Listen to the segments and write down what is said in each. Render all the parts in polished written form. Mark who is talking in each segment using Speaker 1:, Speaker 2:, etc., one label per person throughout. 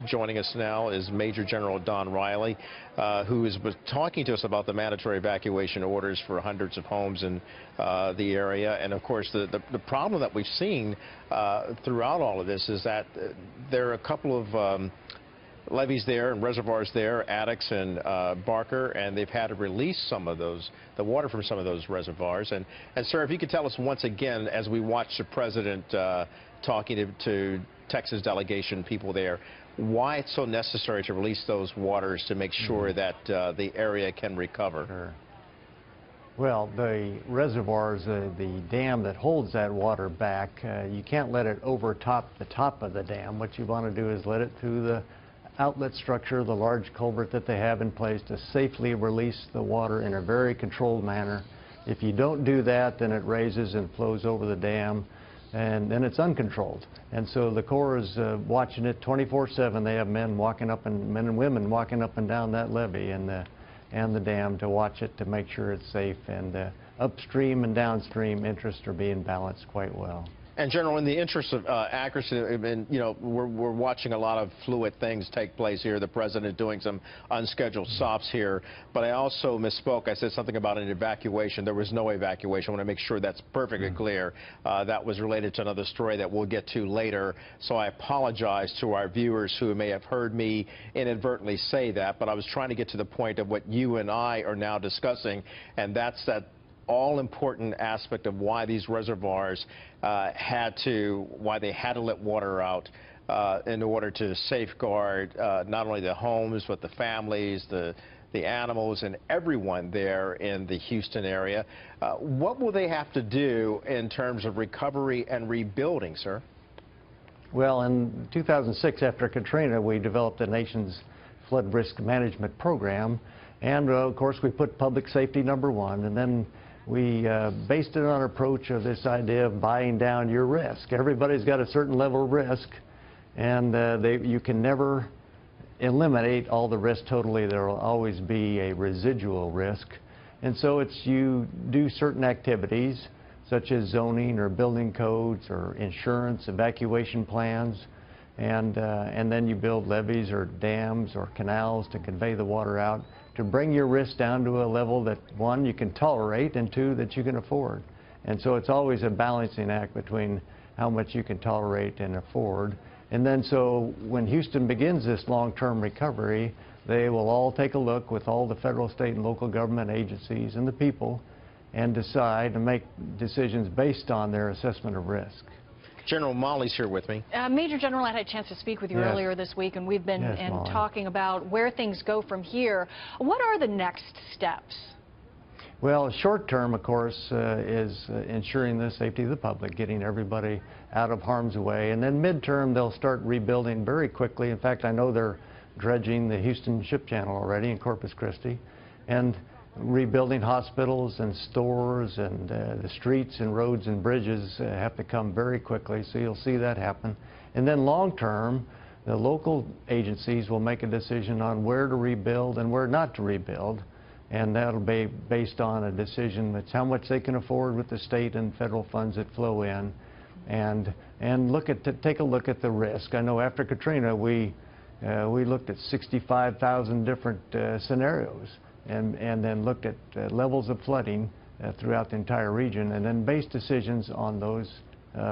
Speaker 1: Joining us now is Major General Don Riley, who was talking to us about the mandatory evacuation orders for hundreds of homes in the area. And of course, the problem that we've seen throughout all of this is that there are a couple of levees there and reservoirs there, Addicks and Barker, and they've had to release some of those, the water from some of those reservoirs. And sir, if you could tell us once again, as we watch the president talking to Texas delegation people there, why it's so necessary to release those waters to make sure that the area can recover.
Speaker 2: Sure. Well, the reservoirs, the dam that holds that water back, you can't let it overtop the top of the dam. What you want to do is let it through the outlet structure, the large culvert that they have in place to safely release the water in a very controlled manner. If you don't do that, then it raises and flows over the dam, and then it's uncontrolled. And so the Corps is watching it 24/7. They have men and women walking up and down that levee and the dam to watch it, to make sure it's safe, and upstream and downstream interests are being balanced quite well.
Speaker 1: And General, in the interest of accuracy, and you know, we're watching a lot of fluid things take place here. The president doing some unscheduled stops here, but I also misspoke. I said something about an evacuation. There was no evacuation. I want to make sure that's perfectly clear. That was related to another story that we'll get to later. So I apologize to our viewers who may have heard me inadvertently say that, but I was trying to get to the point of what you and I are now discussing, and that's that all-important aspect of why these reservoirs why they had to let water out in order to safeguard not only the homes, but the families, the animals, and everyone there in the Houston area. What will they have to do in terms of recovery and rebuilding, sir?
Speaker 2: Well, in 2006, after Katrina, we developed the nation's flood risk management program, and of course we put public safety #1, and then we based it on an approach of this idea of buying down your risk. Everybody's got a certain level of risk, and you can never eliminate all the risk totally. There will always be a residual risk. And so you do certain activities, such as zoning or building codes or insurance, evacuation plans, and then you build levees or dams or canals to convey the water out, to bring your risk down to a level that, one, you can tolerate, and two, that you can afford. And so it's always a balancing act between how much you can tolerate and afford. And then so when Houston begins this long-term recovery, they will all take a look with all the federal, state, and local government agencies and the people, and decide and make decisions based on their assessment of risk.
Speaker 1: General Molly's here with me.
Speaker 3: Major General, I had a chance to speak with you earlier this week, and we've been talking about where things go from here. What are the next steps?
Speaker 2: Well, short term, of course, is ensuring the safety of the public, getting everybody out of harm's way. And then midterm, they'll start rebuilding very quickly. In fact, I know they're dredging the Houston Ship Channel already in Corpus Christi, and rebuilding hospitals and stores, and the streets and roads and bridges have to come very quickly, so you'll see that happen. And then long term, the local agencies will make a decision on where to rebuild and where not to rebuild, and that'll be based on a decision that's how much they can afford with the state and federal funds that flow in, and take a look at the risk. I know after Katrina we looked at 65,000 different scenarios, and then looked at levels of flooding throughout the entire region, and then based decisions on those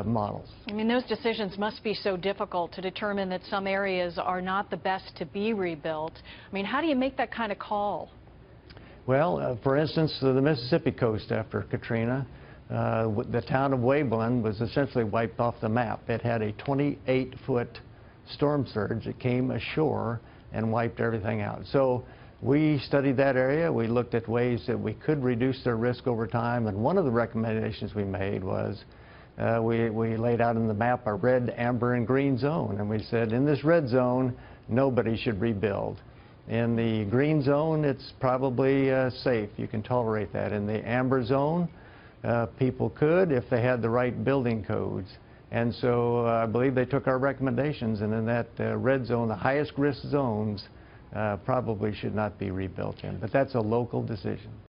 Speaker 2: models.
Speaker 3: I mean, those decisions must be so difficult to determine that some areas are not the best to be rebuilt. I mean, how do you make that kind of call?
Speaker 2: Well, for instance, the Mississippi coast after Katrina, the town of Waveland was essentially wiped off the map. It had a 28-foot storm surge that came ashore and wiped everything out. So we studied that area. We looked at ways that we could reduce their risk over time, and one of the recommendations we made was we laid out in the map a red, amber, and green zone, and we said in this red zone nobody should rebuild. In the green zone it's probably safe, you can tolerate that. In the amber zone people could if they had the right building codes. And so I believe they took our recommendations, and in that red zone, the highest risk zones probably should not be rebuilt in, but that's a local decision.